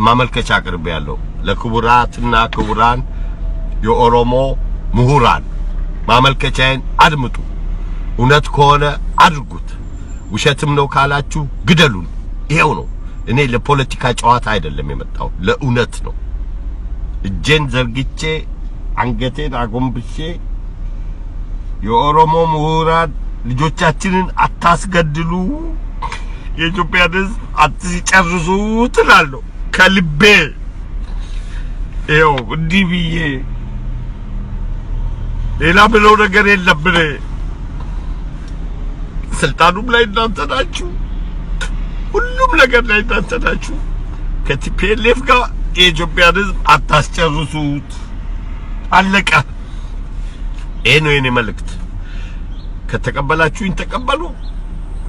ማመልከቻ አቅርቤያለሁ ለክቡራትና ክቡራን የኦሮሞ ምሁራን ማመልከቻዬን አድምጡ እውነት ከሆነ አድርጉት ውሸትም ነው ካላችሁ ግደሉን ይሄው ነው እኔ ለፖለቲካ ጨዋታ አይደለም የመጣው ለእውነት ነው እጄን ዘርግቼ አንገቴን አጎንብሼ የኦሮሞ ምሁራን ልጆቻችንን አታስገድሉ የኢትዮጵያ ሕዝብ አትጨርሱ ትላለሁ ከልቤ ይሄው እንዲህ ብዬ ሌላ ብለው ነገር የለብን ስልጣኑም ላይ እናንተ ናችሁ ሁሉም ነገር ላይ እናንተ ናችሁ ከቲፒኤልኤፍ ጋር የኢትዮጵያ ሕዝብ አታስጨርሱት አለቀ ይሄ ነው የኔ መልእክት ከተቀበላችሁኝ ተቀበሉ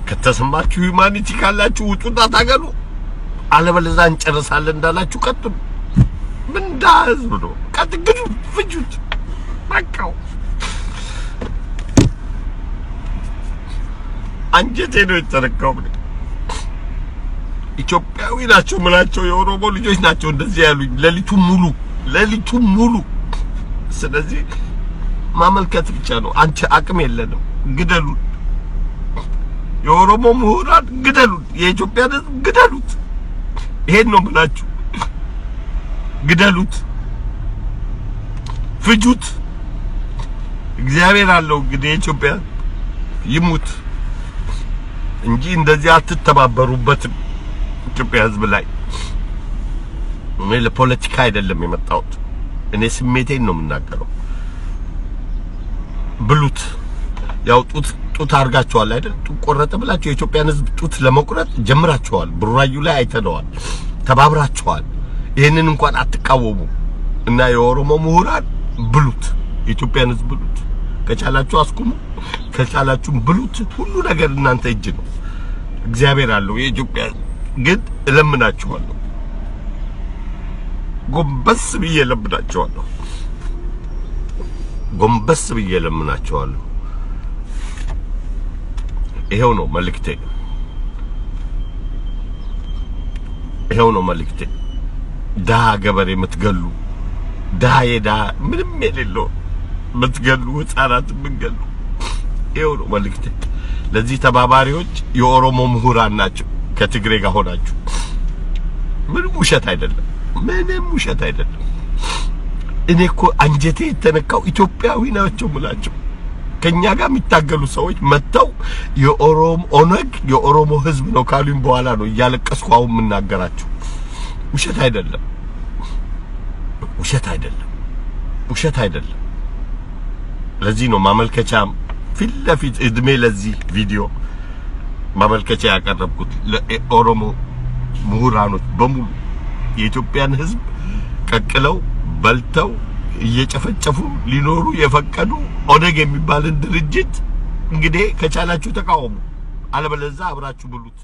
ከተሰማችሁ ሁማኒቲ ካላችሁ ውጡና ታገሉ አለበለዚያ እንጨርሳለን እንዳላችሁ ቀጥሉ ምን ዳዝብ ነው ከትግዱ ፍጁት በቃው አንጀቴ ነው የተረካው ኢትዮጵያዊ ናቸው ምላቸው የኦሮሞ ልጆች ናቸው እንደዚህ ያሉኝ ለሊቱ ሙሉ ስለዚህ ማመልከት ብቻ ነው አንቺ አቅም የለንም ግደሉ የኦሮሞ ምሁራን ግደሉ የኢትዮጵያ ሕዝብ ግደሉት ይሄን ነው ምላችሁ ግደሉት ፍጁት እግዚአብሔር አለው እንግዲህ ኢትዮጵያ ይሙት እንጂ እንደዚህ አትተባበሩበትም ኢትዮጵያ ሕዝብ ላይ እኔ ለፖለቲካ አይደለም የመጣሁት እኔ ስሜቴን ነው የምናገረው ብሉት ያው ጡት አርጋቸዋል አይደል ጡት ቆረጠ ብላችሁ የኢትዮጵያን ሕዝብ ጡት ለመቁረጥ ጀምራቸዋል ብሩራዩ ላይ አይተነዋል ተባብራቸዋል ይሄንን እንኳን አትቃወሙ እና የኦሮሞ ምሁራን ብሉት የኢትዮጵያን ሕዝብ ብሉት ከቻላችሁ አስቁሙ ከቻላችሁ ብሉት ሁሉ ነገር እናንተ እጅ ነው እግዚአብሔር አለው የኢትዮጵያ ግን እለምናችኋለሁ ጎንበስ ብዬ እለምናችኋለሁ ጎንበስ ብዬ እለምናችኋለሁ ይሄው ነው መልእክቴ ይሄው ነው መልእክቴ ዳ ገበሬ የምትገሉ ዳ ምንም የሌለው የምትገሉ ህፃናት የምትገሉ ይሄው ነው መልእክቴ ለዚህ ተባባሪዎች የኦሮሞ ምሁራን ናቸው ከትግሬ ጋር ሆናችሁ ምንም ውሸት አይደለም እኔ እኮ አንጀቴ የተነካው ኢትዮጵያዊ ናቸው ምላቸው ከኛ ጋር የሚታገሉ ሰዎች መተው ኦነግ የኦሮሞ ህዝብ ነው ካሉኝ በኋላ ነው እያለቀስኩ አሁን የምናገራችሁ ውሸት አይደለም ለዚህ ነው ማመልከቻ ፊት ለፊት እድሜ ለዚህ ቪዲዮ ማመልከቻ ያቀረብኩት ለኦሮሞ ምሁራኖች በሙሉ የኢትዮጵያን ህዝብ ቀቅለው በልተው እየጨፈጨፉ ሊኖሩ የፈቀዱ ኦነግ የሚባልን ድርጅት እንግዲህ ከቻላችሁ ተቃወሙ አለበለዚያ አብራችሁ ብሉት